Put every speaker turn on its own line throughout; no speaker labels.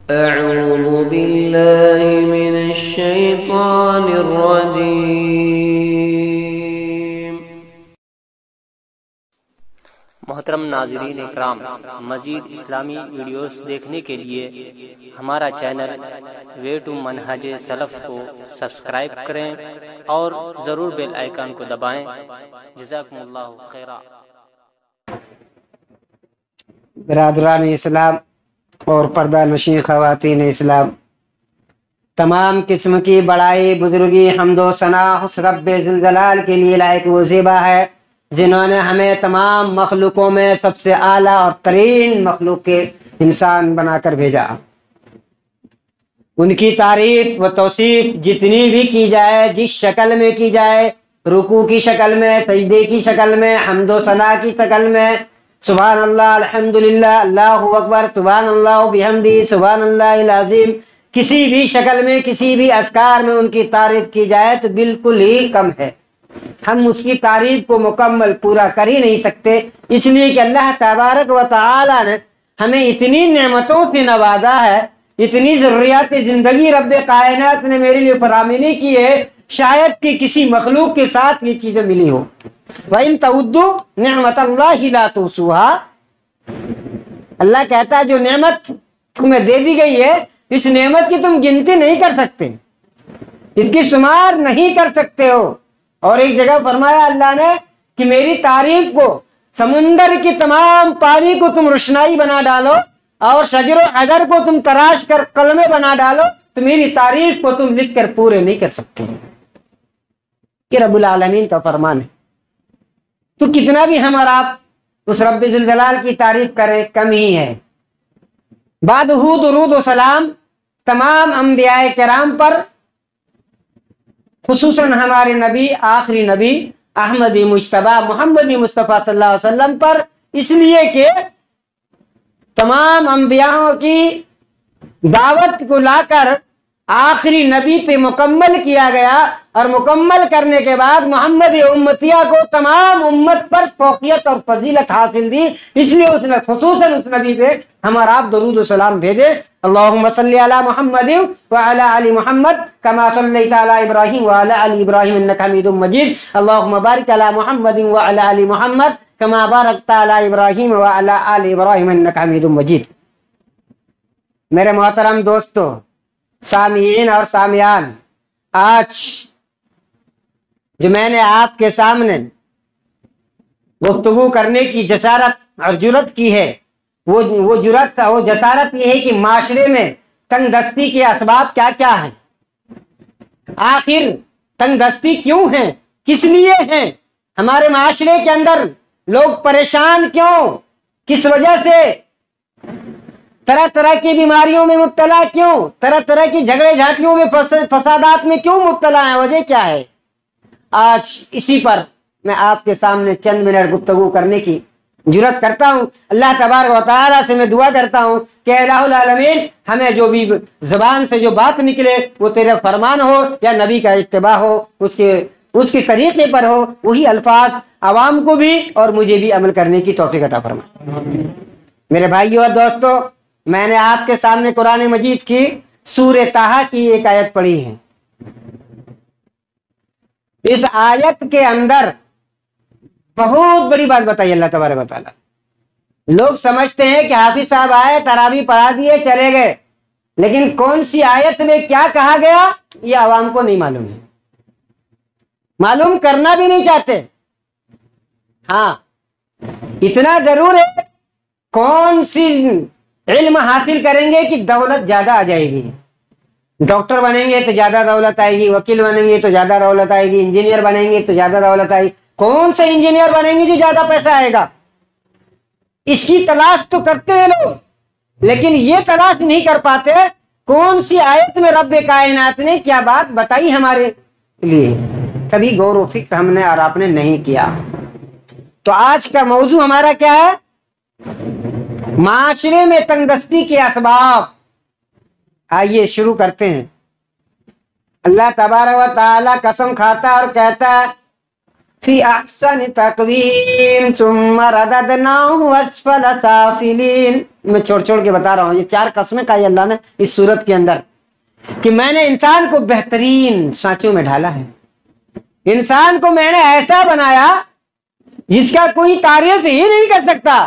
أعوذ بالله من الشيطان الرجيم۔
محترم ناظرین اکرام، مزید اسلامی ویڈیوز دیکھنے کے لیے ہمارا چینل وے ٹو منہج سلف کو سبسکرائب کریں اور ضرور بیل آئیکن کو دبائیں۔ جزاکم اللہ خیرا۔
برادران اسلام اور پردہ نشین خواتین اسلام، تمام قسم کی بڑائی، بزرگی، حمد و ثنا اس رب ذوالجلال کے لیے لائق و زیبا ہے جنہوں نے ہمیں تمام مخلوقوں میں سب سے اعلیٰ اور ترین مخلوق کے انسان بنا کر بھیجا۔ ان کی تعریف و توصیف جتنی بھی کی جائے، جس شکل میں کی جائے، رکوع کی شکل میں، سجدے کی شکل میں، حمد و ثنا کی شکل میں، سبحان اللہ، الحمدللہ، اللہ اکبر، سبحان اللہ بحمدہ، سبحان اللہ العظیم، کسی بھی شکل میں، کسی بھی اذکار میں ان کی تعریف کی جائے تو بالکل ہی کم ہے۔ ہم اس کی تعریف کو مکمل پورا کر ہی نہیں سکتے، اس لیے کہ اللہ تبارک و تعالی نے ہمیں اتنی نعمتوں سے نوازا ہے، اتنی ضروریات زندگی رب کائنات نے میرے لیے فراہمی کی ہے، شاید کہ کسی مخلوق کے ساتھ یہ چیزیں ملی ہو۔ وَإِن تَعُدُّوا نِعْمَتَ اللَّهِ لَا تُحْصُوهَا، اللہ کہتا ہے جو نعمت تمہیں دے دی گئی ہے، اس نعمت کی تم گنتی نہیں کر سکتے، اس کی شمار نہیں کر سکتے ہو۔ اور ایک جگہ فرمایا اللہ نے کہ میری تعریف کو، سمندر کی تمام پانی کو تم روشنائی بنا ڈالو اور شجر و حجر کو تم تراش کر قلمیں بنا ڈالو تو میری تعریف کو تم لکھ کر پورے نہیں کر سکتے۔ یہ رب العالمین کا فرمان ہے۔ تو کتنا بھی ہم اور آپ اس رب ذوالجلال کی تعریف کریں کم ہی ہے۔ بعد درود و سلام تمام انبیاء کرام پر، خصوصاً ہمارے نبی، آخری نبی احمدی مجتبی محمدی مصطفیٰ صلی اللہ علیہ وسلم پر، اس لیے کہ تمام انبیاء کی دعوت کو لا کر آخری نبی پہ مکمل کیا گیا، اور مکمل کرنے کے بعد محمد امتیہ کو تمام امت پر فوقیت اور فضیلت حاصل دی، اس لیے اس نے خصوصاً اس نبی پہ ہمارا آپ درود و سلام بھیجے۔ اللہم صلی علی محمد وعلی آل محمد کما صلیت علی ابراہیم وعلی آل ابراہیم انک حمید مجید، اللہم بارک علی محمد وعلی آل محمد کما بارکت علی ابراہیم وعلی آل ابراہیم انک حمید مجید۔ میرے محترم دوستو، سامعین اور سامعان، آج جو میں نے آپ کے سامنے گفتگو کرنے کی جسارت اور جرات کی ہے، وہ جرات وہ جسارت یہ ہے کہ معاشرے میں تنگ دستی کے اسباب کیا کیا ہیں، آخر تنگ دستی کیوں ہیں، کس لیے ہیں، ہمارے معاشرے کے اندر لوگ پریشان کیوں، کس وجہ سے، طرح طرح کی بیماریوں میں مبتلا کیوں، طرح طرح کی جھگڑے جھاٹیوں میں، فسادات میں کیوں مبتلا ہیں، وجہ کیا ہے؟ آج اسی پر میں آپ کے سامنے چند منٹ گفتگو کرنے کی جرات کرتا ہوں۔ اللہ تبارک و تعالیٰ سے میں دعا کرتا ہوں کہ الہ العالمین ہمیں جو بھی زبان سے جو بات نکلے وہ تیرے فرمان ہو یا نبی کا اتباع ہو، اس کے طریقے پر ہو، وہی الفاظ عوام کو بھی اور مجھے بھی عمل کرنے کی توفیق عطا فرمائے۔ میرے بھائیو اور دوستو، میں نے آپ کے سامنے قرآن مجید کی سورہ طٰہٰ کی ایک آیت پڑھی ہے۔ اس آیت کے اندر بہت بڑی بات بتائی اللہ تبارک و تعالیٰ۔ لوگ سمجھتے ہیں کہ حافظ صاحب آئے، تراویح پڑھا دیے، چلے گئے، لیکن کون سی آیت میں کیا کہا گیا یہ عوام کو نہیں معلوم ہے، معلوم کرنا بھی نہیں چاہتے۔ ہاں اتنا ضرور ہے، کون سی علم حاصل کریں گے کہ دولت زیادہ آ جائے گی، ڈاکٹر بنیں گے تو زیادہ دولت آئے گی، وکیل بنیں گے تو زیادہ دولت آئے گی، انجینئر بنیں گے تو زیادہ دولت آئے گی۔ کون سے انجینئر بنیں گے جو زیادہ پیسہ آئے گا، اس کی تلاش تو کرتے ہیں لوگ، لیکن یہ تلاش نہیں کر پاتے کون سی آیت میں رب کائنات نے کیا بات بتائی ہمارے لیے، کبھی غور و فکر ہم نے اور آپ نے نہیں کیا۔ تو آج کا موضوع ہمارا کیا ہے؟ معاشرے میں تنگ دستی کے اسباب۔ آئیے شروع کرتے ہیں۔ اللہ تبارک و تعالی قسم کھاتا اور کہتا ہے فی احسن تقویم ثم رددناہ اسفل سافلین. میں چھوڑ چھوڑ کے بتا رہا ہوں، یہ 4 قسمیں کہی اللہ نے اس صورت کے اندر کہ میں نے انسان کو بہترین سانچوں میں ڈھالا ہے. انسان کو میں نے ایسا بنایا جس کا کوئی تعریف ہی نہیں کر سکتا.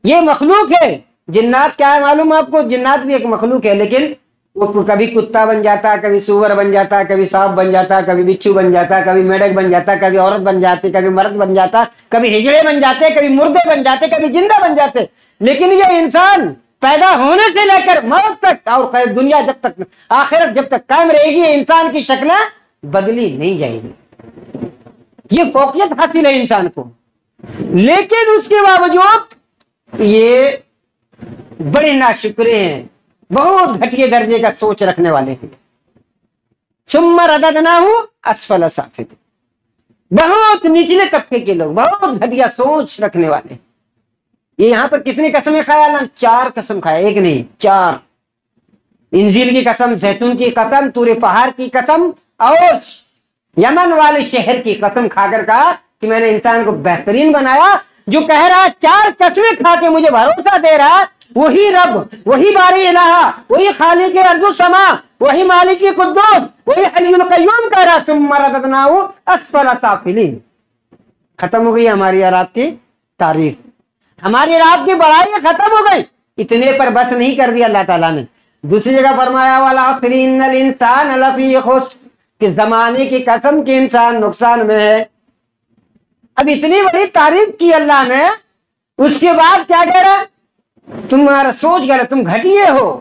یہ مخلوق ہے. جنات کیا ہے معلوم آپ کو؟ جنات بھی ایک مخلوق ہے، لیکن وہ کبھی کتا بن جاتا، کبھی سور بن جاتا، کبھی سانپ بن جاتا، کبھی بچھو بن جاتا، کبھی میڈک بن جاتا، کبھی عورت بن جاتی، کبھی مرد بن جاتا، کبھی ہجڑے بن جاتے، کبھی مردے بن جاتے، کبھی زندہ بن جاتے. لیکن یہ انسان پیدا ہونے سے لے کر موت تک اور دنیا جب تک آخرت جب تک قائم رہے گی، انسان کی شکلیں بدلی نہیں جائے گی. یہ فوقیت حاصل ہے انسان کو. لیکن اس کے باوجود یہ بڑے ناشکرے ہیں، بہت گھٹیا درجے کا سوچ رکھنے والے ہیں. ثم رددناہ اسفل سافلین، بہت نچلے طبقے کے لوگ، بہت گھٹیا سوچ رکھنے والے. یہ یہاں پر کتنی قسمیں کھایا اللہ نے؟ 4 قسم کھایا، ایک نہیں 4. انجیل کی قسم، زیتون کی قسم، طور پہاڑ کی قسم اور یمن والے شہر کی قسم کھا کر کہا کہ میں نے انسان کو بہترین بنایا. جو کہہ رہا 4 قسمیں کھا کے مجھے بھروسہ دے رہا، وہی رب، وہی باری الہ، وہی خالق ارض و سما، وہی مالک قدوس، وہی حی القیوم کہہ رہا ثم رددناہ اسفل سافلین. ختم ہو گئی ہماری اور آپ کی تعریف، ہماری اور آپ کی بڑائی ختم ہو گئی. اتنے پر بس نہیں کر دیا اللہ تعالیٰ نے. دوسری جگہ فرمایا والعصر ان الانسان لفی خسر، کہ زمانے کی قسم کہ انسان نقصان میں ہے. اب اتنی بڑی تعریف کی اللہ نے، اس کے بعد کیا کہہ رہا؟ تمہارا سوچ کہہ رہا تم گھٹیے ہو،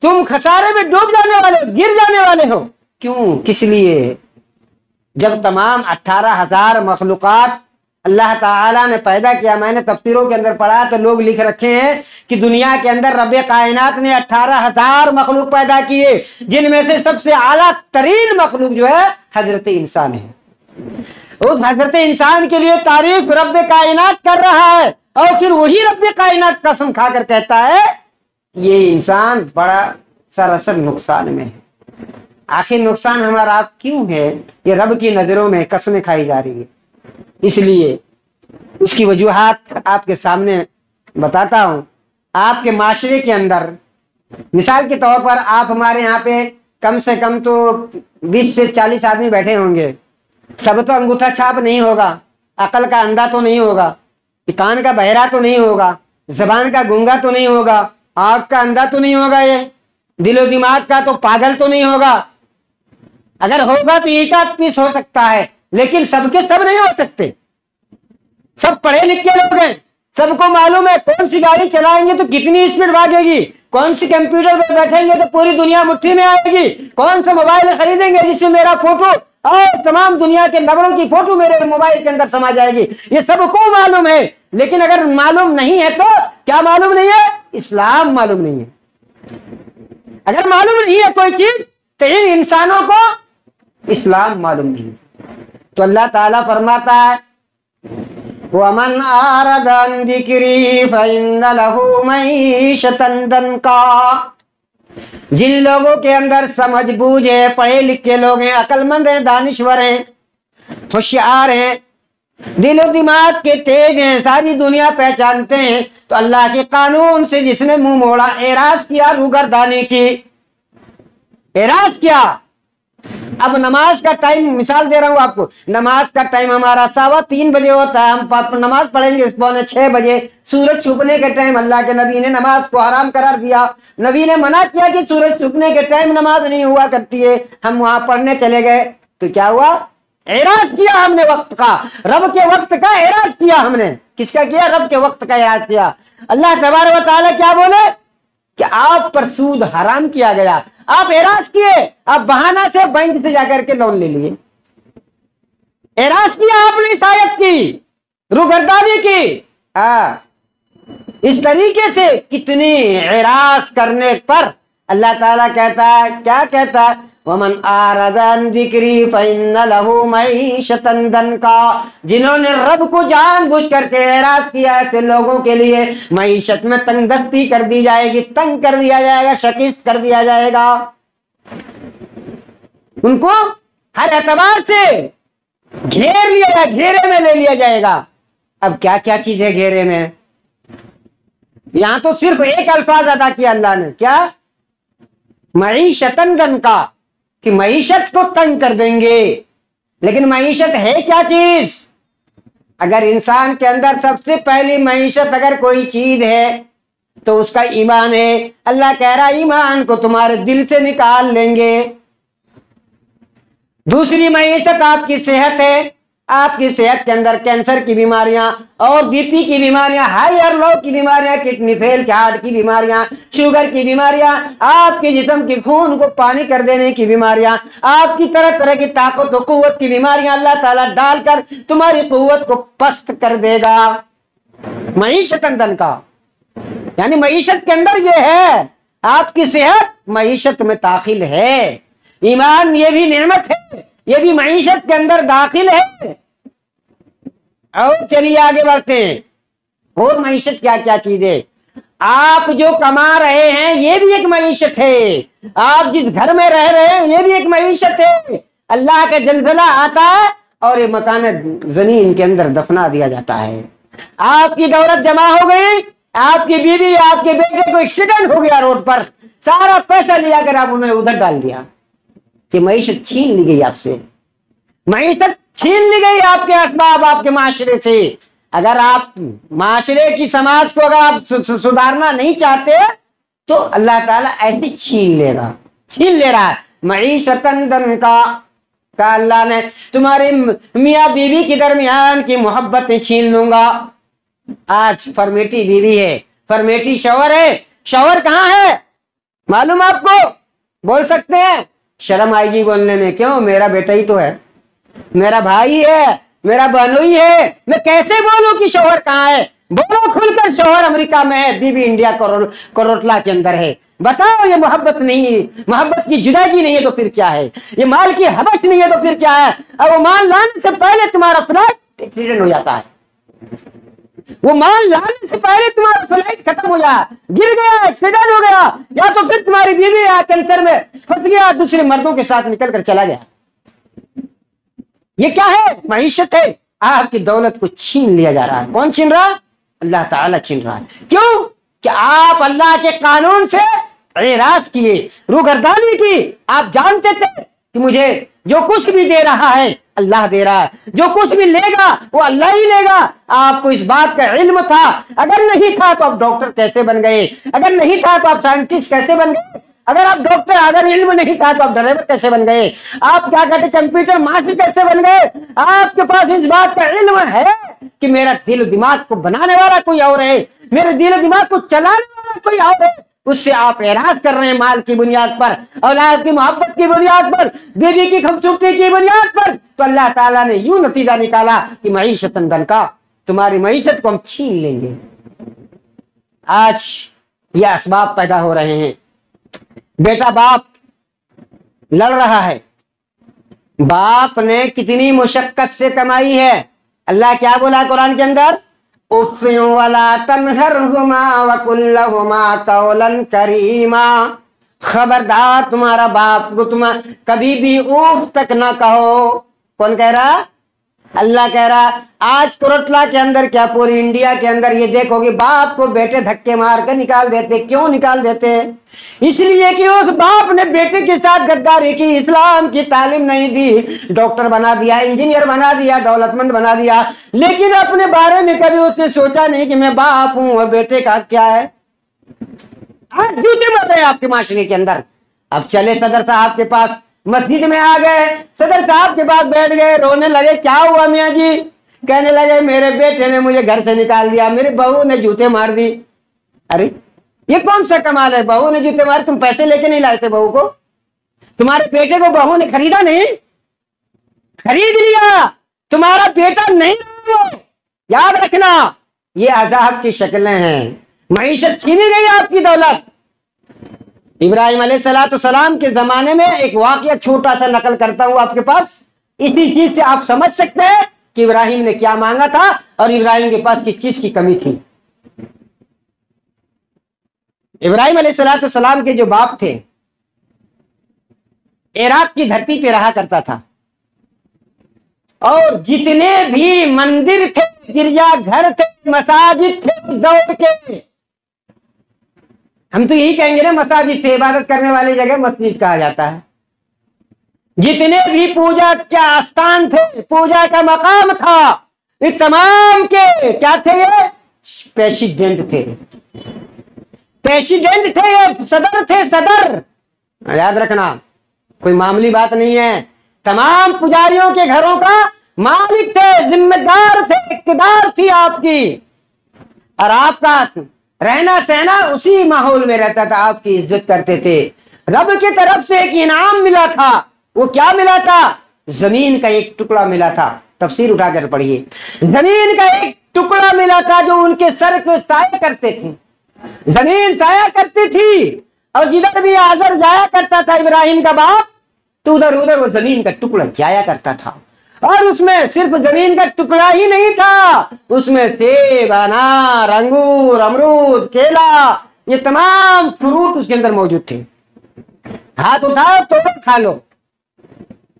تم خسارے میں ڈوب جانے والے ہو، گر جانے والے ہو. کیوں؟ کس لیے؟ جب تمام 18,000 مخلوقات اللہ تعالیٰ نے پیدا کیا، میں نے تفسیروں کے اندر پڑھا تو لوگ لکھ رکھے ہیں کہ دنیا کے اندر رب کائنات نے 18,000 مخلوق پیدا کیے، جن میں سے سب سے اعلیٰ ترین مخلوق جو ہے حضرت انسان ہے. اس حضرت انسان کے لیے تعریف رب کائنات کر رہا ہے، اور پھر وہی رب کائنات قسم کھا کر کہتا ہے یہ انسان بڑا سراسر نقصان میں ہے. آخر نقصان ہمارا آپ کیوں ہے؟ یہ رب کی نظروں میں قسمیں کھائی جا رہی ہے. اس لیے اس کی وجوہات آپ کے سامنے بتاتا ہوں. آپ کے معاشرے کے اندر مثال کے طور پر آپ ہمارے یہاں پہ کم سے کم تو 20 سے 40 آدمی بیٹھے ہوں گے. سب تو انگوٹھا چھاپ نہیں ہوگا، عقل کا اندھا تو نہیں ہوگا، کان کا بہرا تو نہیں ہوگا، زبان کا گونگا تو نہیں ہوگا، آنکھ کا اندھا تو نہیں ہوگا، یہ دل و دماغ کا تو پاگل تو نہیں ہوگا. اگر ہوگا تو ایک آدھ پیس ہو سکتا ہے، لیکن سب کے سب نہیں ہو سکتے. سب پڑھے لکھے لوگ ہیں، سب کو معلوم ہے کون سی گاڑی چلائیں گے تو کتنی اسپیڈ بھاگے گی، کون سی کمپیوٹر پہ بیٹھیں گے تو پوری دنیا مٹھی میں آئے گی، کون سا موبائل خریدیں گے جس میں میرا فوٹو اور تمام دنیا کے نبروں کی فوٹو میرے موبائل کے اندر سما جائے گی. یہ سب کو معلوم ہے. لیکن اگر معلوم نہیں ہے تو کیا معلوم نہیں ہے؟ اسلام معلوم نہیں ہے. اگر معلوم نہیں ہے کوئی چیز تو ان انسانوں کو اسلام معلوم نہیں ہے. تو اللہ تعالیٰ فرماتا ہے وَمَنْ أَعْرَضَ عَنْ ذِكْرِي فَإِنَّ لَهُ مَعِيشَةً ضَنْكًا. جن لوگوں کے اندر سمجھ بوجھ ہے، پڑھے لکھے لوگ ہیں، عقل مند ہیں، دانشور ہیں، ہوشیار ہیں، دل و دماغ کے تیز ہیں، ساری دنیا پہچانتے ہیں، تو اللہ کے قانون سے جس نے منہ موڑا، اعراض کیا، روگردانی کی، اعراض کیا. اب نماز کا ٹائم مثال دے رہا ہوں آپ کو. نماز کا ٹائم ہمارا 3:15 بجے ہوتا ہے، ہم نماز پڑھیں گے 5:45 بجے. سورج چھپنے کے ٹائم اللہ کے نبی نے نماز کو حرام قرار دیا. نبی نے منع کیا کہ سورج چھپنے کے ٹائم نماز نہیں ہوا کرتی ہے. ہم وہاں پڑھنے چلے گئے تو کیا ہوا؟ اعراض کیا ہم نے وقت کا، رب کے وقت کا اعراض کیا ہم نے. کس کا کیا؟ رب کے وقت کا اعراض کیا. اللہ تبارک و تعالیٰ کیا بولے کہ آپ پر سود حرام کیا گیا، آپ اعراض کیے، آپ بہانہ سے بینک سے جا کر کے لون لے لیے. اعراض کیا آپ نے، اس آیت کی روگردانی کی. اس طریقے سے کتنی اعراض کرنے پر اللہ تعالیٰ کہتا ہے، کیا کہتا ہے؟ وَمَنْ أَعْرَضَ عَنْ ذِكْرِي فَإِنَّ لَهُ مَعِيشَةً ضَنْكًا. جنہوں نے رب کو جان بوجھ کر کے اعراض کیا، ایسے لوگوں کے لیے معیشت میں تنگ دستی کر دی جائے گی، تنگ کر دیا جائے گا، شکست کر دیا جائے گا. ان کو ہر اعتبار سے گھیر لیا جائے، گھیرے میں لے لیا جائے گا۔ اب کیا کیا چیز ہے گھیرے میں؟ یہاں تو صرف ایک الفاظ ادا کیا اللہ نے، کیا؟ معیشتاً ضنکا، کہ معیشت کو تنگ کر دیں گے۔ لیکن معیشت ہے کیا چیز؟ اگر انسان کے اندر سب سے پہلی معیشت اگر کوئی چیز ہے تو اس کا ایمان ہے۔ اللہ کہہ رہا ایمان کو تمہارے دل سے نکال لیں گے۔ دوسری معیشت آپ کی صحت ہے۔ آپ کی صحت کے اندر کینسر کی بیماریاں اور بی پی کی بیماریاں، ہائی اور لو کی بیماریاں، کڈنی فیل، ہارٹ کی بیماریاں، شوگر کی بیماریاں، آپ کے جسم کے خون کو پانی کر دینے کی بیماریاں، آپ کی طرح طرح کی طاقت و قوت کی بیماریاں اللہ تعالیٰ ڈال کر تمہاری قوت کو پست کر دے گا۔ معیشت اندن کا یعنی معیشت کے اندر یہ ہے، آپ کی صحت معیشت میں داخل ہے، ایمان یہ بھی نعمت ہے، یہ بھی معیشت کے اندر داخل ہے۔ اور چلیے آگے بڑھتے ہیں، اور معیشت کیا کیا چیز ہے؟ آپ جو کما رہے ہیں یہ بھی ایک معیشت ہے، آپ جس گھر میں رہ رہے ہیں یہ بھی ایک معیشت ہے۔ اللہ کا زلزلہ آتا ہے اور یہ مکان زمین کے اندر دفنا دیا جاتا ہے۔ آپ کی دولت جمع ہو گئی، آپ کی بیوی آپ کے بیٹے کو ایکسیڈنٹ ہو گیا روڈ پر، سارا پیسہ لیا کر آپ انہیں ادھر ڈال دیا، کہ معیشت چھین لی گئی آپ سے، معیشت چھین لی گئی آپ کے اسباب، آپ کے معاشرے سے۔ اگر آپ معاشرے کی سماج کو اگر آپ سدھارنا نہیں چاہتے تو اللہ تعالیٰ ایسے چھین لے گا، چھین لے رہا ہے۔ معیشتاً ضنکا کا اللہ نے تمہارے میاں بیوی کے درمیان کی محبتیں چھین لوں گا۔ آج فرمیٹی بیوی ہے، فرمیٹی شوہر ہے، شوہر کہاں ہے معلوم آپ کو؟ بول سکتے ہیں؟ شرم آئے گی بولنے میں، کیوں؟ میرا بیٹا ہی تو ہے، میرا بھائی ہے، میرا بہنوئی ہے، میں کیسے بولوں کہ شوہر کہاں ہے؟ بولو کھل کر، شوہر امریکہ میں ہے، بیوی انڈیا کروٹلا کے اندر ہے۔ بتاؤ یہ محبت نہیں ہے، محبت کی جدائی نہیں ہے تو پھر کیا ہے؟ یہ مال کی حبش نہیں ہے تو پھر کیا ہے؟ اور وہ مال لانے سے پہلے تمہارا فلائٹ ایکسیڈنٹ ہو جاتا ہے، وہ مال لانے سے پہلے تمہارا فلائٹ ختم ہو جائے، گر گیا، ایکسیڈنٹ ہو گیا، یا تو پھر تمہاری بیوی کینسر میں پھنس گیا، دوسرے مردوں کے ساتھ نکل کر چلا گیا۔ یہ کیا ہے؟ معیشت ہے۔ آپ کی دولت کو چھین لیا جا رہا ہے۔ کون چھین رہا؟ اللہ تعالیٰ چھین رہا ہے۔ کیوں؟ کہ آپ اللہ کے قانون سے اعراض کیے، روگردانی کی۔ آپ جانتے تھے کہ مجھے جو کچھ بھی دے رہا ہے اللہ دے رہا ہے، جو کچھ بھی لے گا وہ اللہ ہی لے گا۔ آپ کو اس بات کا علم تھا، اگر نہیں تھا تو آپ ڈاکٹر کیسے بن گئے؟ اگر نہیں تھا تو آپ سائنٹسٹ کیسے بن گئے؟ اگر آپ ڈاکٹر، اگر علم نہیں تھا تو آپ ڈرائیور کیسے بن گئے؟ آپ کیا کہتے کمپیوٹر ماسٹر کیسے بن گئے؟ آپ کے پاس اس بات کا علم ہے کہ میرا دل و دماغ کو بنانے والا کوئی اور ہے، میرے دل و دماغ کو چلانے والا کوئی اور ہے۔ اس سے آپ اعراض کر رہے ہیں مال کی بنیاد پر، اولاد کی محبت کی بنیاد پر، بیوی کی خوبصورتی کی بنیاد پر۔ تو اللہ تعالیٰ نے یوں نتیجہ نکالا کہ معیشتاً ضنکا، تمہاری معیشت کو ہم چھین لیں گے۔ آج یہ اسباب پیدا ہو رہے ہیں۔ بیٹا باپ لڑ رہا ہے، باپ نے کتنی مشقت سے کمائی ہے۔ اللہ کیا بولا قرآن کے اندر؟ اف ولا تنہرہما وقل لہما قولا کریما، خبردار تمہارا باپ کو تم کبھی بھی اوف تک نہ کہو۔ کون کہہ رہا؟ اللہ کہہ رہا۔ آج کروٹلا کے اندر کیا پوری انڈیا کے اندر یہ دیکھو گے باپ کو بیٹے دھکے مار کے نکال دیتے۔ کیوں نکال دیتے؟ اس لیے کہ اس باپ نے بیٹے کے ساتھ غداری کی، اسلام کی تعلیم نہیں دی، ڈاکٹر بنا دیا، انجینئر بنا دیا، دولت مند بنا دیا، لیکن اپنے بارے میں کبھی اس نے سوچا نہیں کہ میں باپ ہوں اور بیٹے کا کیا ہے۔ آج جوتے مر رہے ہیں آپ کے معاشرے کے اندر۔ اب چلے صدر صاحب کے پاس، مسجد میں آ گئے، صدر صاحب کے پاس بیٹھ گئے، رونے لگے۔ کیا ہوا میاں جی؟ کہنے لگے میرے بیٹے نے مجھے گھر سے نکال دیا، میری بہو نے جوتے مار دی۔ ارے یہ کون سا کمال ہے؟ بہو نے جوتے مارے، تم پیسے لے کے نہیں لائے تھے بہو کو؟ تمہارے بیٹے کو بہو نے خریدا نہیں؟ خرید لیا، تمہارا بیٹا نہیں رہا۔ یاد رکھنا یہ عذاب کی شکلیں ہیں۔ معیشت چھینی گئی آپ کی دولت۔ ابراہیم علیہ السلام کے زمانے میں ایک واقعہ چھوٹا سا نقل کرتا ہوں آپ کے پاس، اسی چیز سے آپ سمجھ سکتے ہیں کہ ابراہیم نے کیا مانگا تھا اور ابراہیم کے پاس کس چیز کی کمی تھی۔ ابراہیم علیہ السلام کے جو باپ تھے عراق کی دھرتی پہ رہا کرتا تھا، اور جتنے بھی مندر تھے، گرجا گھر تھے، مساجد تھے اس دور کے، ہم تو یہی کہیں گے نا مساجد تھے، عبادت کرنے والی جگہ مسجد کہا جاتا ہے، جتنے بھی پوجا کیا آستان تھے، پوجا کا مقام تھا، یہ تمام کے کیا تھے؟ یہ پریسیڈنٹ تھے، پریسیڈنٹ تھے، یہ صدر تھے، صدر، یاد رکھنا کوئی معمولی بات نہیں ہے، تمام پجاریوں کے گھروں کا مالک تھے، ذمہ دار تھے، اقتدار تھی آپ کی، اور آپ کا رہنا سہنا اسی ماحول میں رہتا تھا، آپ کی عزت کرتے تھے۔ رب کی طرف سے ایک انعام ملا تھا، وہ کیا ملا تھا؟ زمین کا ایک ٹکڑا ملا تھا، تفسیر اٹھا کر پڑھیے، زمین کا ایک ٹکڑا ملا تھا جو ان کے سر کو سایہ کرتے تھے، زمین سایہ کرتی تھی، اور جدھر بھی آزر جایا کرتا تھا ابراہیم کا باپ، تو ادھر ادھر وہ زمین کا ٹکڑا جایا کرتا تھا، اور اس میں صرف زمین کا ٹکڑا ہی نہیں تھا، اس میں سیب، انار، انگور، امرود، کیلا، یہ تمام فروٹ اس کے اندر موجود تھے، ہاتھ اٹھاؤ توڑو کھا لو۔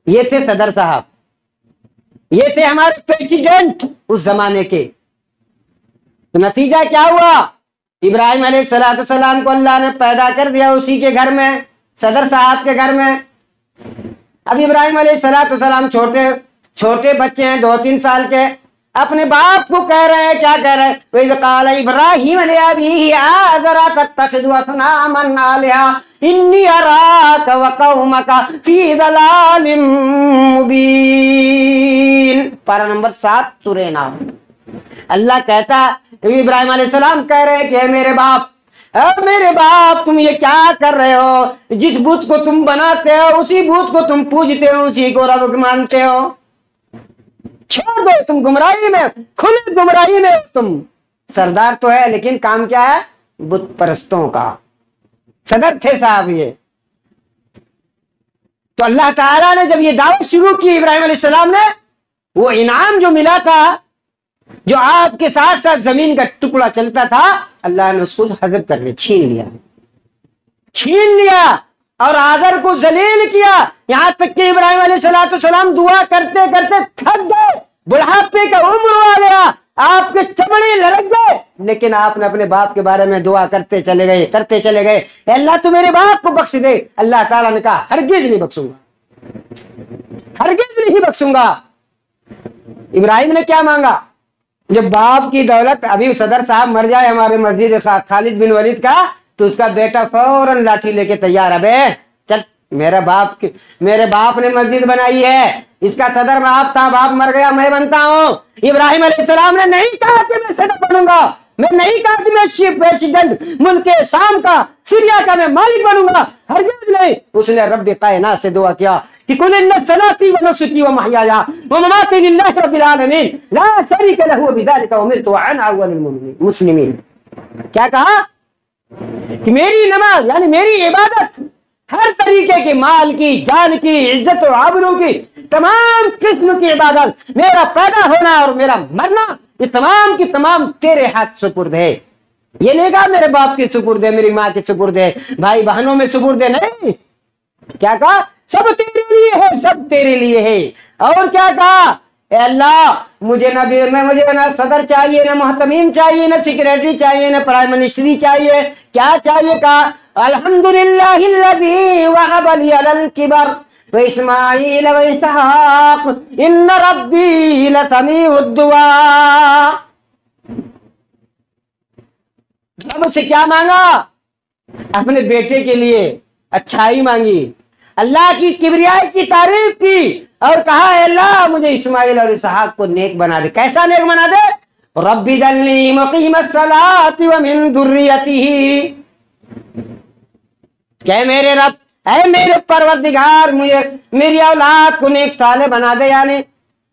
یہ تھے صدر صاحب، یہ تھے ہمارے پریسیڈنٹ اس زمانے کے۔ تو نتیجہ کیا ہوا؟ ابراہیم علیہ السلام کو اللہ نے پیدا کر دیا اسی کے گھر میں، صدر صاحب کے گھر میں۔ اب ابراہیم علیہ السلام چھوٹے بچے ہیں، 2-3 سال کے، اپنے باپ کو کہہ رہے ہیں، کیا کہہ رہے ہیں؟ وَإِذْ قَالَ إِبْرَاهِيمُ لِأَبِيهِ آزَرَ تَتَّخِذُ أَصْنَامًا آلِهَةً إِنِّي أَرَاكَ وَقَوْمَكَ فِي ضَلَالٍ مُبِينٍ۔ پارہ نمبر 7 سورہ نام۔ اللہ کہتا، ابراہیم علیہ السلام کہہ رہے ہیں کہ اے میرے باپ تم یہ کیا کر رہے ہو؟ جس بت کو تم بناتے ہو اسی بت کو تم پوجتے ہو، اسی کو رب مانتے ہو، چھوڑ دو، تم گمراہی میں، کھلی گمراہی میں، تم سردار تو ہے لیکن کام کیا ہے؟ بت پرستوں کا صدر تھے صاحب یہ۔ تو اللہ تعالیٰ نے جب یہ دعوت شروع کی ابراہیم علیہ السلام نے، وہ انعام جو ملا تھا، جو آپ کے ساتھ ساتھ زمین کا ٹکڑا چلتا تھا، اللہ نے اس کو حذف کر لیا، چھین لیا اور آزر کو ذلیل کیا، یہاں تک کہ ابراہیم علیہ السلام دعا کرتے کرتے تھک گئے، بڑھاپے کا عمر آ گیا، آپ کے چمڑے لڑک گئے، لیکن آپ نے اپنے باپ کے بارے میں دعا کرتے چلے گئے، اے اللہ تو میرے باپ کو بخش دے۔ اللہ تعالیٰ نے کہا ہرگز نہیں بخشوں گا، ہرگز نہیں بخشوں گا۔ ابراہیم نے کیا مانگا؟ جب باپ کی دولت، ابھی صدر صاحب مر جائے ہمارے مسجد خالد بن ولید کا، تو اس کا بیٹا فوراً لاٹھی لے کے تیار، ابے چل، میرے باپ نے مسجد بنائی ہے، اس کا صدر باپ تھا، باپ مر گیا، میں بنتا ہوں۔ ابراہیم علیہ السلام نے نہیں کہا کہ میں صدر بنوں گا، میں نہیں کہا کہ میں چیف پریسیڈنٹ ملک شام کا، سیریا کا میں مالک بنوں گا، ہرگز نہیں۔ اس نے رب کائنات سے دعا کیا کہ قل ان صلاتي ونسكي ومحياي ومماتي لله رب العالمين لا شريك له وبذلك امرت وانا اول المسلمين۔ کیا کہا؟ کہ میری نماز یعنی میری عبادت، ہر طریقے کی، مال کی، جان کی، عزت و آبرو کی، تمام قسم کی عبادت، میرا پیدا ہونا اور میرا مرنا، یہ تمام کی تمام تیرے ہاتھ سپرد ہے۔ یہ نہیں کہا میرے باپ کی سپرد ہے، میری ماں کی سپرد ہے، بھائی بہنوں میں سپرد ہے، نہیں، کیا کہا؟ سب تیرے لیے ہے، سب تیرے لیے ہے۔ اور کیا کہا؟ اے اللہ مجھے نہ صدر چاہیے، نہ محتمین چاہیے، نہ سیکریٹری چاہیے، نہ پرائم منسٹری چاہیے، کیا چاہیے؟ کہا الحمدللہ الذی وہب لی علی الکبر واسماعیل واسحاق ان ربی لسمیع الدعاء۔ رب سے کیا مانگا؟ اپنے بیٹے کے لیے اچھائی مانگی، اللہ کی کبریائی کی تعریف کی، اور کہا اے اللہ مجھے اسماعیل اور اسحاق کو نیک بنا دے۔ کیسا نیک بنا دے؟ رب اجعلنی مقیم الصلاۃ ومن ذریتہ، کہ میرے رب، اے میرے پروردگار، مجھے میری اولاد کو نیک صالح بنا دے، یعنی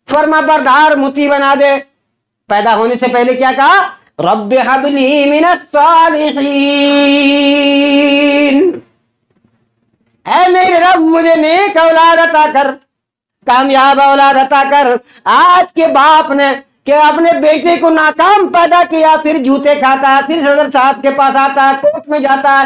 فرما بردار مطیع بنا دے۔ پیدا ہونے سے پہلے کیا کہا؟ رب ہب لی من الصالحین، اے میرے رب مجھے نیک اولاد عطا کر، کامیاب اولاد عطا کر۔ آج کے باپ نے کہ اپنے بیٹے کو ناکام پیدا کیا، پھر جوتے کھاتا ہے، پھر صدر صاحب کے پاس آتا ہے، کوٹ میں جاتا ہے،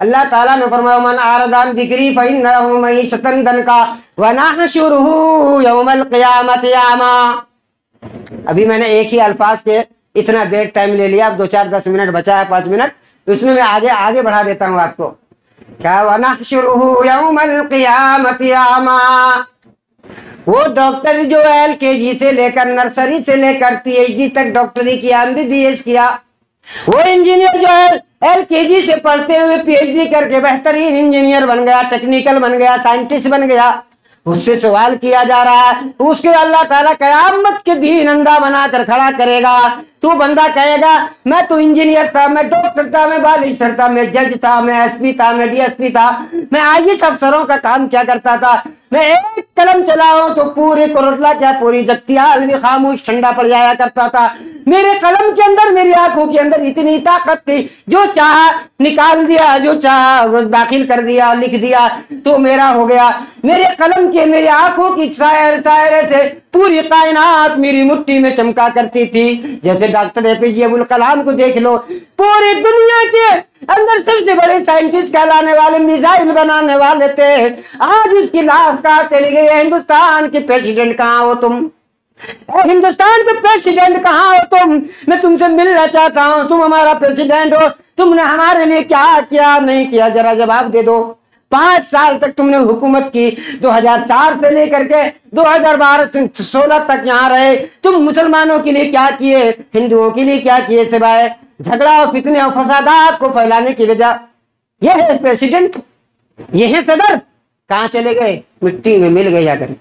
اللہ تعالیٰ نے فرمایا من اعرض عن ذکری فإن لہ معیشۃ ضنکا ونحشرہ یوم القیامۃ اعما۔ ابھی میں نے ایک ہی الفاظ کے اتنا دیر ٹائم لے لیا، اب 2-4-10 منٹ بچا ہے، 5 منٹ، اس میں آگے بڑھا دیتا ہوں آپ کو۔ کیا ونحشرہ یوم القیامۃ اعما، وہ ڈاکٹر جو LKG سے لے کر نرسری سے لے کر PhD تک ڈاکٹری کیا، MBBS کیا، وہ انجینئر جو ہے LKG سے پڑھتے ہوئے PhD کر کے بہترین انجینئر بن گیا، ٹیکنیکل بن گیا، سائنٹسٹ بن گیا، اس سے سوال کیا جا رہا ہے، اس کے اللہ تعالیٰ قیامت کے دن اندھا بنا کر کھڑا کرے گا۔ تو بندہ کہے گا میں تو انجینئر تھا، میں ڈاکٹر تھا، میں بالسٹر تھا، میں جج تھا، میں SP تھا، میں DSP تھا، میں IAS افسروں کا کام کیا کرتا تھا، میں ایک قلم چلاؤں تو پورے کوروٹلا کیا پوری جگتیال بھی خاموش ٹھنڈا پڑ جایا کرتا تھا، میرے قلم کے اندر میری آنکھوں کے اندر اتنی طاقت تھی، جو چاہا نکال دیا، جو چاہا داخل کر دیا، لکھ دیا تو میرا ہو گیا، میرے قلم کے میری آنکھوں کی سائرے سے پوری کائنات میری مٹھی میں چمکا کرتی تھی۔ جیسے ڈاکٹر APJ ابوالکلام کو دیکھ لو، پوری دنیا کے اندر سب سے بڑے سائنٹسٹ کہلانے والے، میزائل بنانے والے تھے، آج اس کی لاش کہاں چلی گئی؟ ہندوستان کے پریزیڈنٹ کہاں ہو تم؟ ہندوستان کے پریزیڈنٹ کہاں ہو تم؟ میں تم سے ملنا چاہتا ہوں، تم ہمارا پریزیڈنٹ ہو، تم نے ہمارے لیے کیا کیا نہیں کیا، ذرا جواب دے دو۔ 5 سال تک تم نے حکومت کی، 2004 سے لے کر کے 2012-16 تک یہاں رہے، تم مسلمانوں کے لیے کیا کیے، ہندوؤں کے لیے کیا کیے، سوائے جھگڑا اور فتنے اور فسادات کو پھیلانے کی وجہ؟ یہ ہے پریزیڈنٹ، یہ ہے صدر، کہاں چلے گئے؟ مٹی میں مل گئے۔ اگر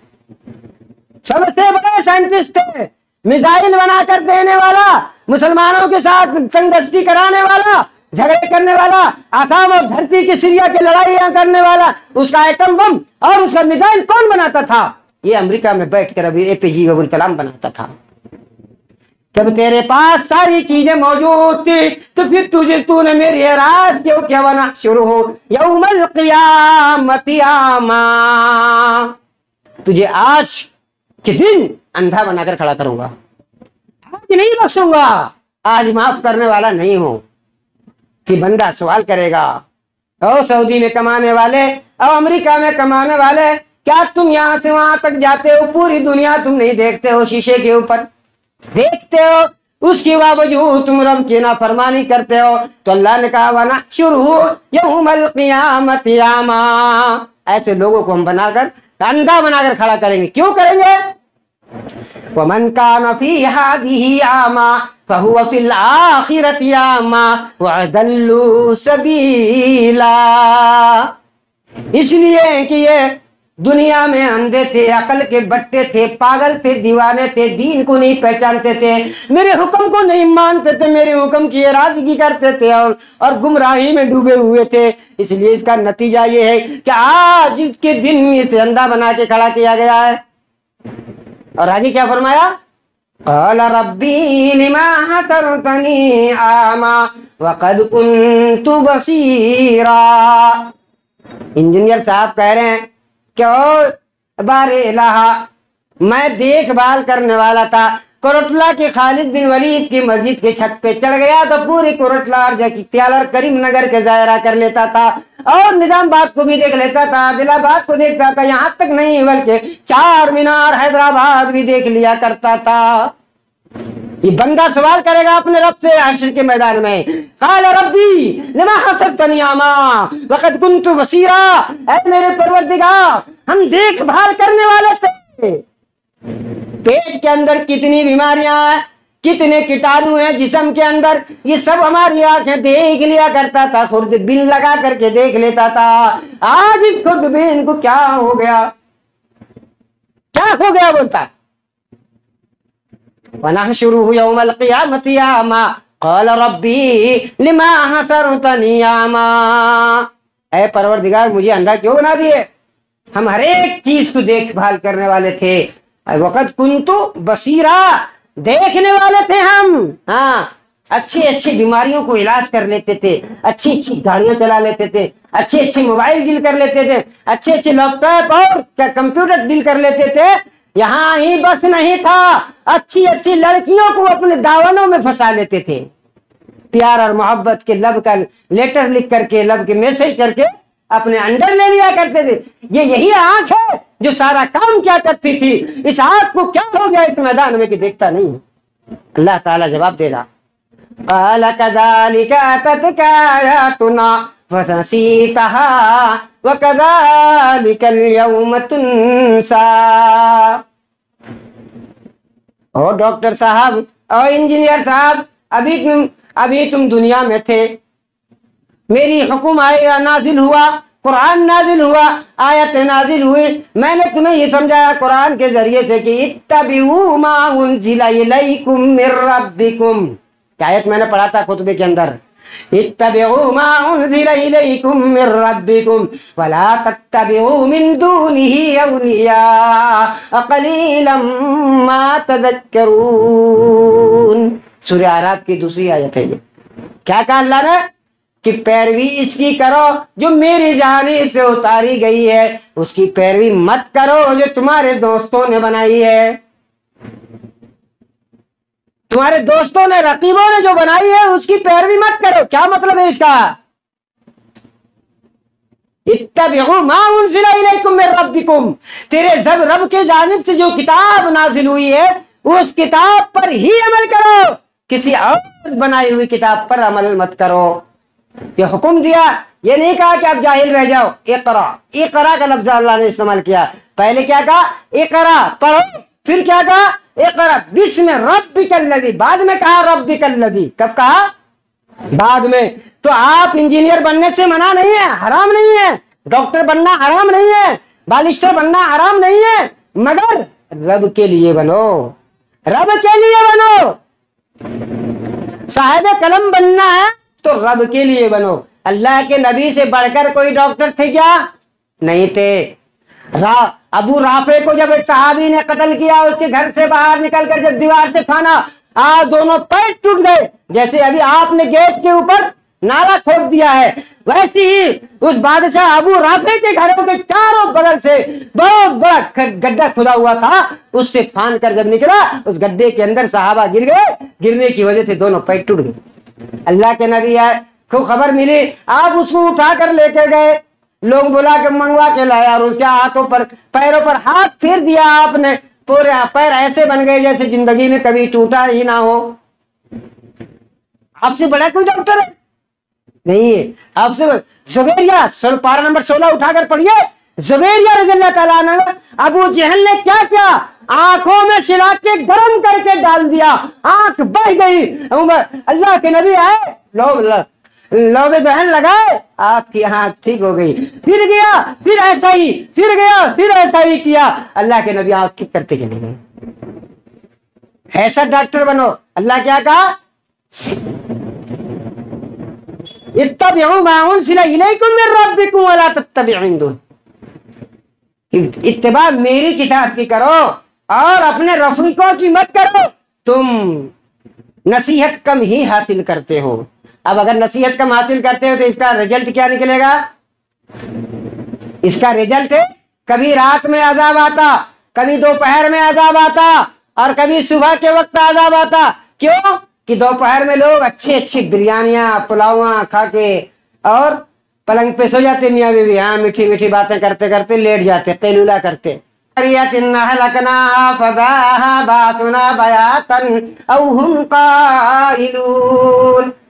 سب سے بڑے سائنٹسٹ تھے، میزائل بنا کر دینے والا، مسلمانوں کے ساتھ تنگستی کرانے والا، جھگڑے کرنے والا، آسام اور دھرتی کی سریا کی لڑائیاں کرنے والا، اس کا ایٹم بم اور اس کا میزائل کون بناتا تھا؟ یہ امریکہ میں بیٹھ کر ابھی APJ ابوالکلام بناتا تھا۔ جب تیرے پاس ساری چیزیں موجود تھی تو پھر تو نے میری اعراض کیوں کیا؟ ونحشرہ یوم القیامۃ اعما، تجھے آج کے دن اندھا بنا کر کھڑا کروں گا، آج نہیں بخشوں گا، آج معاف کرنے والا نہیں ہوں۔ کہ بندہ سوال کرے گا، او سعودی میں کمانے والے، او امریکہ میں کمانے والے، کیا تم یہاں سے وہاں تک جاتے ہو؟ پوری دنیا تم نہیں دیکھتے ہو، شیشے کے اوپر دیکھتے ہو، اس کے باوجود تم رب کی نافرمانی کرتے ہو۔ تو اللہ نے کہا وَنَحْشُرُهُ يَوْمَ الْقِيَامَةِ أَعْمَى، ایسے لوگوں کو ہم بنا کر اندھا بنا کر کھڑا کریں گے۔ کیوں کریں گے؟ وَمَنْ كَانَ فِي هَذِهِ أَعْمَى فَهُوَ فِي الْآخِرَةِ أَعْمَى وَأَضَلُّ سَبِيلًا، اس لیے کہ یہ دنیا میں اندھے تھے، عقل کے بٹے تھے، پاگل تھے، دیوانے تھے، دین کو نہیں پہچانتے تھے، میرے حکم کو نہیں مانتے تھے، میرے حکم کی اراضی کرتے تھے اور گمراہی میں ڈوبے ہوئے تھے۔ اس لیے اس کا نتیجہ یہ ہے کہ آج کے دن اسے اندھا بنا کے کھڑا کیا گیا ہے۔ اور آگے کیا فرمایا؟ قال ربی لما حشرتنی اعمی وقد كنت بصیرا، انجینئر صاحب کہہ رہے ہیں کہ او بار الہ، میں دیکھ بھال کرنے والا تھا، کوروٹلا کے خالد بن ولید کی مسجد کے چھت پہ چڑھ گیا تو پوری کوروٹلا اور جگتیال اور کریم نگر کے ظاہرہ کر لیتا تھا، اور نظام آباد کو بھی دیکھ لیتا تھا، عادل آباد کو دیکھتا تھا، یہاں تک نہیں بلکہ چار مینار حیدرآباد بھی دیکھ لیا کرتا تھا۔ یہ بندہ سوال کرے گا اپنے رب سے حشر کے میدان میں، قال ربی لما حشرتنی اعمی وقد كنت بصیرا، اے میرے پروردگار ہم دیکھ بھال کرنے والے تھے، پیٹ کے اندر کتنی بیماریاں ہیں، کتنے کیٹانو ہیں جسم کے اندر، یہ سب ہماری آنکھیں دیکھ لیا کرتا تھا، خرد بین لگا کر کے دیکھ لیتا تھا۔ آج اس خرد بین کو کیا ہو گیا؟ کیا ہو گیا بولتا؟ وَنَحْشُرُهُ يَوْمَ الْقِيَامَةِ أَعْمَى قَالَ رَبِّي لِمَا حَشَرْتَنِي أَعْمَى، اے پروردگار مجھے اندھا کیوں بنا دیے؟ ہم ہر ایک چیز کو دیکھ بھال کرنے والے تھے، وقت کنتو بصیرا، دیکھنے والے تھے ہم، ہاں اچھی بیماریوں کو علاج کر لیتے تھے، اچھی گاڑیاں چلا لیتے تھے، اچھے موبائل ڈیل کر لیتے تھے، اچھے لیپ ٹاپ اور کمپیوٹر ڈیل کر لیتے تھے۔ یہاں ہی بس نہیں تھا، اچھی لڑکیوں کو اپنے داونوں میں پھنسا لیتے تھے۔ پیار اور محبت کے لب کا لیٹر لکھ کر کے، لب کے میسج کر کے اپنے انڈر لے لیا کرتے تھے۔ یہ یہی آنکھ ہے جو سارا کام کیا کرتی تھی، اس آنکھ کو کیا ہو گیا اس میدان میں کہ دیکھتا نہیں؟ اللہ تعالیٰ جواب دے رہا، قال كذلك أتتك آياتنا فنسيتها وكذلك اليوم تنسى۔ اور ڈاکٹر صاحب اور انجینئر صاحب، ابھی تم دنیا میں تھے، میری حکم آیا نازل ہوا، قرآن نازل ہوا، آیت نازل ہوئی، میں نے تمہیں یہ سمجھایا قرآن کے ذریعے سے کہ اتبعوا ما انزل الیکم من ربکم، کہ آیت میں نے پڑھا تھا خطبے کے اندر، اتبعوا ما انزل الیکم من ربکم ولا تتبعوا من دونه اولیاء قلیلا ما تذکرون۔ سورہ اعراف کی دوسری آیت ہے یہ۔ کیا کہا اللہ نے؟ کہ پیروی اس کی کرو جو میری جانب سے اتاری گئی ہے، اس کی پیروی مت کرو جو تمہارے دوستوں نے بنائی ہے، تمہارے دوستوں نے، رقیبوں نے جو بنائی ہے اس کی پیروی مت کرو۔ کیا مطلب ہے اس کا؟ اتبعوا ما انزل الیکم من ربکم، تیرے رب کے جانب سے جو کتاب نازل ہوئی ہے اس کتاب پر ہی عمل کرو، کسی اور بنائی ہوئی کتاب پر عمل مت کرو۔ یہ حکم دیا، یہ نہیں کہا کہ آپ جاہل رہ جاؤ۔ اقرا، اقرا کا لفظ اللہ نے استعمال کیا۔ پہلے کیا کہا؟ اقرا، پڑھو۔ پھر کیا کہا؟ اقرا بسم ربک الذی، بعد میں کہا ربک الذی۔ کب کہا؟ بعد میں۔ تو آپ انجینئر بننے سے منع نہیں ہے، حرام نہیں ہے، ڈاکٹر بننا حرام نہیں ہے، بالسٹر بننا حرام نہیں ہے، مگر رب کے لیے بنو، رب کے لیے بنو۔ صاحب قلم بننا ہے تو رب کے لیے بنو۔ اللہ کے نبی سے بڑھ کر کوئی ڈاکٹر تھے کیا؟ نہیں تھے۔ ابو رافع کو جب ایک صحابی نے قتل کیا، اس کے گھر سے باہر نکل کر جب دیوار سے پھانا، دونوں پیر ٹوٹ گئے، جیسے ابھی آپ نے گیٹ کے اوپر نالا کھود دیا ہے، ویسے ہی اس بادشاہ ابو رافع کے گھروں کے چاروں بغل سے بہت بڑا گڈھا کھدا ہوا تھا، اس سے پھان کر جب نکلا، اس گڈھے کے اندر صحابہ گر گئے، گرنے کی وجہ سے دونوں پیر ٹوٹ گئے۔ اللہ کے نبی آئے، کو خبر ملی، آپ اس کو اٹھا کر لے کے گئے، لوگ بلا کے منگوا کے لائے، اور اس کے ہاتھوں پر، پیروں پر ہاتھ پھیر دیا آپ نے، پورے پیر ایسے بن گئے جیسے زندگی میں کبھی ٹوٹا ہی نہ ہو۔ آپ سے بڑا کوئی ڈاکٹر ہے؟ نہیں ہے۔ آپ سے زبیریہ، پارہ نمبر 16 اٹھا کر پڑھیے، زبیریہ رضی اللہ تعالیٰ عنہ، ابو جہل نے کیا کیا؟ آنکھوں میں شراکے گرم کر کے ڈال دیا، آنکھ بہ گئی۔ اللہ کے نبی آئے، لوبے دہن لگائے، آپ کی آنکھ ٹھیک ہو گئی۔ پھر گیا، پھر ایسا ہی، پھر گیا، پھر ایسا ہی کیا، اللہ کے نبی آنکھ ٹھیک کرتے چلے گئے۔ ایسا ڈاکٹر بنو۔ اللہ کیا کہا؟ اتبعوا ما انزل الیکم من ربکم ولا تتبعوا من دون، اتباع میری کتاب کی کرو اور اپنے رفیقوں کی مت کرو۔ تم نصیحت کم ہی حاصل کرتے ہو۔ اب اگر نصیحت کم حاصل کرتے ہو تو اس کا رزلٹ کیا نکلے گا؟ اس کا رزلٹ کبھی رات میں عذاب آتا، کبھی دوپہر میں عذاب آتا، اور کبھی صبح کے وقت عذاب آتا۔ کیوں؟ کہ دوپہر میں لوگ اچھی اچھی بریانیاں، پلاواں کھا کے اور پلنگ پہ سو جاتے، میاں بیوی، ہاں میٹھی میٹھی باتیں کرتے کرتے لیٹ جاتے، قیلولہ کرتے۔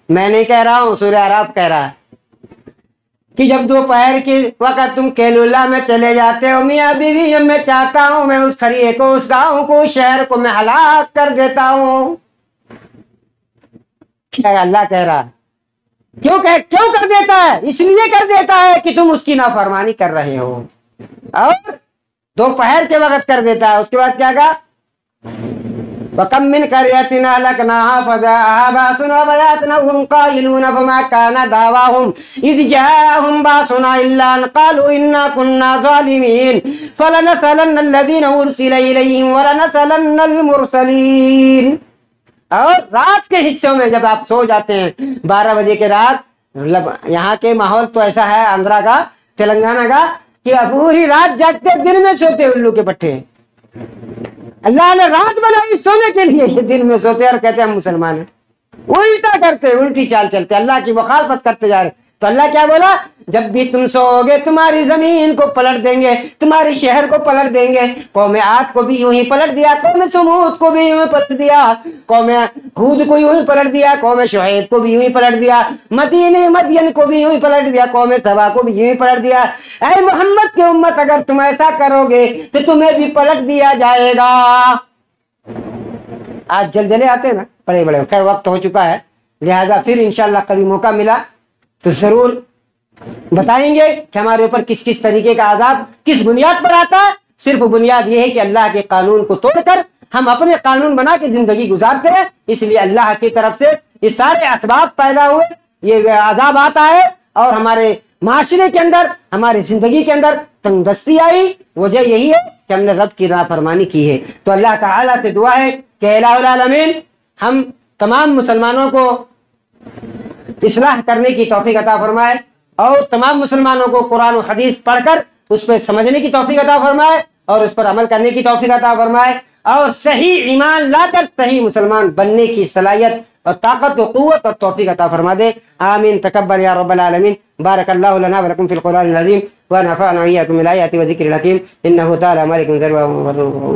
میں نہیں کہہ رہا ہوں، سورہ اعراف کہہ رہا ہے کہ جب دوپہر کے وقت تم قیلولہ میں چلے جاتے ہو، میاں بیوی، میں چاہتا ہوں میں اس قریے کو، اس گاؤں کو، اس شہر کو میں ہلاک کر دیتا ہوں۔ کیا اللہ کہہ رہا ہے؟ کیوں کر دیتا ہے؟ اس لیے کر دیتا ہے کہ تم اس کی نافرمانی کر رہے ہو، اور دوپہر کے وقت کر دیتا ہے۔ اس کے بعد کیا کہا؟ وَكَمْ مِنْ قَرْيَةٍ أَهْلَكْنَاهَا فَجَاءَهَا بَأْسُنَا بَيَاتًا وَهُمْ قَائِلُونَ فَمَا كَانَ دَعْوَاهُمْ إِذْ جَاءَهُمْ بَأْسُنَا إِلَّا أَنْ قَالُوا إِنَّا كُنَّا ظَالِمِينَ فَلَنَسْأَلَنَّ الَّذِينَ أُرْسِلَ إِلَيْهِمْ وَلَنَسْأَلَنَّ الْمُرْسَلِينَ۔ اور رات کے حصوں میں جب آپ سو جاتے ہیں، 12 بجے کے رات، یہاں کے ماحول تو ایسا ہے آندھرا کا، تلنگانہ کا، کہ پوری رات جاگتے، دن میں سوتے الو کے پٹھے۔ اللہ نے رات بنائی سونے کے لیے، یہ دن میں سوتے اور کہتے ہیں ہم مسلمان ہیں۔ الٹا کرتے, الٹی چال چلتے, اللہ کی مخالفت کرتے جا رہے. تو اللہ کیا بولا, جب بھی تم سوگے تمہاری زمین کو پلٹ دیں گے, تمہاری شہر کو پلٹ دیں گے. قوم عاد کو بھی یوں ہی پلٹ دیا, قوم سمود کو بھی یوں ہی پلٹ دیا, قوم ہود کو یوں ہی پلٹ دیا, قوم شعیب کو بھی یوں ہی پلٹ دیا, مدین کو بھی یوں ہی پلٹ دیا, قوم سبا کو بھی یوں ہی پلٹ دیا. اے محمد کی امت, اگر تم ایسا کرو گے تو تمہیں بھی پلٹ دیا جائے گا. آج زلزلے آتے ہیں نا بڑے بڑے, خیر وقت ہو چکا ہے, لہذا پھر انشاءاللہ کبھی موقع ملا تو ضرور بتائیں گے کہ ہمارے اوپر کس کس طریقے کا عذاب کس بنیاد پر آتا ہے. صرف بنیاد یہ ہے کہ اللہ کے قانون کو توڑ کر ہم اپنے قانون بنا کے زندگی گزارتے ہیں, اس لیے اللہ کی طرف سے یہ سارے اسباب پیدا ہوئے, یہ عذاب آتا ہے. اور ہمارے معاشرے کے اندر, ہماری زندگی کے اندر تنگ دستی آئی, وجہ یہی ہے کہ ہم نے رب کی نافرمانی کی ہے. تو اللہ تعالیٰ سے دعا ہے کہ الہ العالمین ہم تمام مسلمانوں کو اصلاح کرنے کی توفیق عطا فرمائے, اور تمام مسلمانوں کو قرآن و حدیث پڑھ کر اس پہ سمجھنے کی توفیق عطا فرمائے, اور اس پر عمل کرنے کی توفیق عطا فرمائے, اور صحیح ایمان لا کر صحیح مسلمان بننے کی صلاحیت اور طاقت و قوت اور توفیق عطا فرما دے. آمین. تکبر یا رب العالمین. بارک اللہ لنا ولکم فی القرآن العظیم ونفعنا وإياکم بالآیات وذکر الحکیم. انہ تعالی مالک ذر و